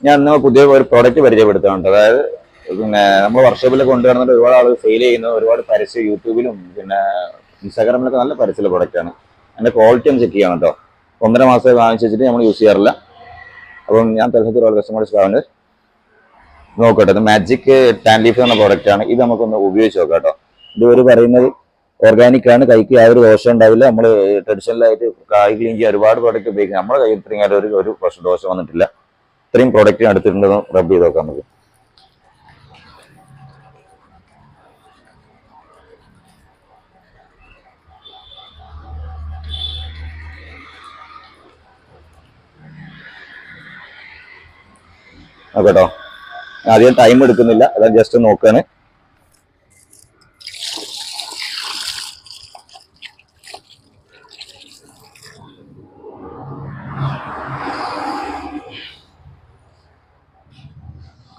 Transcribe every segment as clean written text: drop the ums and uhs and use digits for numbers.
ഞാൻ ഇന്ന് പുതിയ ഒരു പ്രോഡക്റ്റ് പരിചയപ്പെടുത്തുന്നുണ്ട്. അതായത് പിന്നെ നമ്മൾ വർക്ക്ഷോപ്പിലൊക്കെ കൊണ്ടുവരുന്നത് ഒരുപാട് ആളുകൾ സെയിൽ ചെയ്യുന്ന ഒരുപാട് പരസ്യം യൂട്യൂബിലും പിന്നെ ഇൻസ്റ്റാഗ്രാമിലൊക്കെ നല്ല പരസ്യമുള്ള പ്രൊഡക്റ്റാണ്. അതിന്റെ ക്വാളിറ്റി ഒന്ന് ചെക്ക് ചെയ്യണം കേട്ടോ. 1.5 മാസം വാങ്ങിച്ച് വെച്ചിട്ട് നമ്മൾ യൂസ് ചെയ്യാറില്ല. അപ്പം ഞാൻ തൽഹത്ത് ഒരു കസ്റ്റമേഴ്സ് ആവുന്നത് നോക്കട്ടെ. ഇത് മാജിക് ടാൻ ലീഫ് എന്ന പ്രോഡക്റ്റാണ്. ഇത് നമുക്കൊന്ന് ഉപയോഗിച്ച് നോക്കാം കേട്ടോ. ഇതുവരെ പറയുന്നത് ഓർഗാനിക് ആണ്, കൈക്ക് യാതൊരു ദോഷം ഉണ്ടാവില്ല. നമ്മൾ ട്രഡീഷണലായിട്ട് കായ് ക്ലീൻ ചെയ്യാൻ ഒരുപാട് പ്രോഡക്റ്റ് ഉപയോഗിക്കാം. നമ്മുടെ കയ്യിൽ ഇത്രയും കാലം ഒരു ദോഷം വന്നിട്ടില്ല. ഇത്രയും പ്രോഡക്റ്റ് എടുത്തിട്ടുണ്ടെന്ന് റബ്ബ് ചെയ്ത് നോക്കാം നമുക്ക്. കേട്ടോ, അധികം ടൈം എടുക്കുന്നില്ല, അതായത് ജസ്റ്റ് നോക്കാണ്.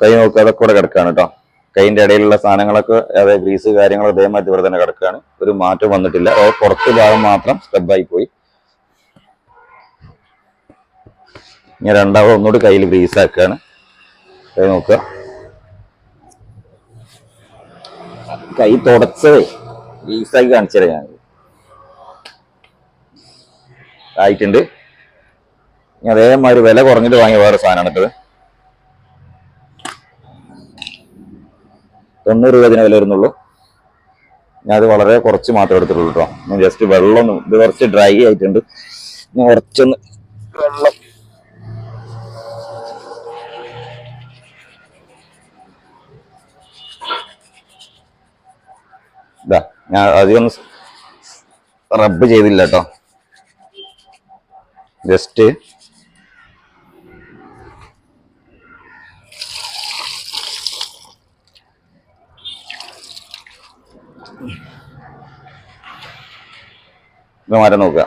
കൈ നോക്കാതെ കൂടെ കിടക്കാണ് കേട്ടോ. കൈയിന്റെ ഇടയിലുള്ള സാധനങ്ങളൊക്കെ അതായത് ഗ്രീസ് കാര്യങ്ങളൊക്കെ അതേമാതിരി ഇവിടെ തന്നെ കിടക്കാണ്. ഒരു മാറ്റം വന്നിട്ടില്ല. പുറത്ത് ഭാഗം മാത്രം സ്റ്റെപ്പായി പോയി. ഞാൻ രണ്ടാമത് ഒന്നുകൂടി കയ്യിൽ ഗ്രീസ് ആക്കുകയാണ്. കൈ നോക്കുക, കൈ തുടച്ചതേ ഗ്രീസാക്കി കാണിച്ചത് ഞാൻ ആയിട്ടുണ്ട്. അതേമാതിരി വില കുറഞ്ഞിട്ട് വാങ്ങിയ വേറെ സാധനമാണ് ഇട്ടത്. 90 രൂപ ഇതിന് വില വരുന്നുള്ളൂ. ഞാൻ അത് വളരെ കുറച്ച് മാത്രമേ എടുത്തിട്ടുള്ളൂ കേട്ടോ. ഞാൻ ജസ്റ്റ് വെള്ളം ഇത് കുറച്ച് ഡ്രൈ ആയിട്ടുണ്ട്. ഞാൻ കുറച്ചൊന്ന് വെള്ളം ഇതാ, ഞാൻ അധികം റബ്ബ് ചെയ്തില്ല കേട്ടോ. ജസ്റ്റ് ഇത് മാറ്റാൻ നോക്കുക.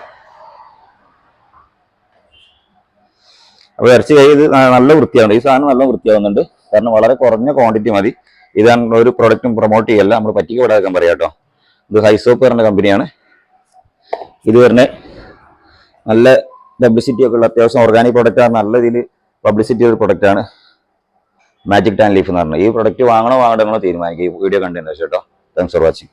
അപ്പൊ ഇറച്ചി കൈ ഇത് നല്ല വൃത്തിയാവുന്നുണ്ട്. ഈ സാധനം നല്ല വൃത്തിയാവുന്നുണ്ട്. കാരണം വളരെ കുറഞ്ഞ ക്വാണ്ടിറ്റി മതി. ഇതാണ് ഒരു പ്രൊഡക്റ്റും പ്രൊമോട്ട് ചെയ്യല്ല, നമ്മൾ പറ്റിക്കപ്പെടാക്കാൻ പറയാം കേട്ടോ. ഇത് ഹൈസോപ്പ് പറഞ്ഞ കമ്പനിയാണ്. ഇത് വരുന്ന നല്ല പബ്ലിസിറ്റി ഒക്കെ ഉള്ള അത്യാവശ്യം ഓർഗാനിക് പ്രൊഡക്റ്റാണ്. നല്ല ഇതിൽ പബ്ലിസിറ്റി ഒരു പ്രൊഡക്റ്റാണ് മാജിക് ടാൻ ലീഫ് എന്ന് പറഞ്ഞത്. ഈ പ്രൊഡക്റ്റ് വാങ്ങണോ വാങ്ങണോ തീരുമാനിക്കുക ഈ വീഡിയോ കണ്ടതിന് ശേഷം കേട്ടോ. Thanks for watching.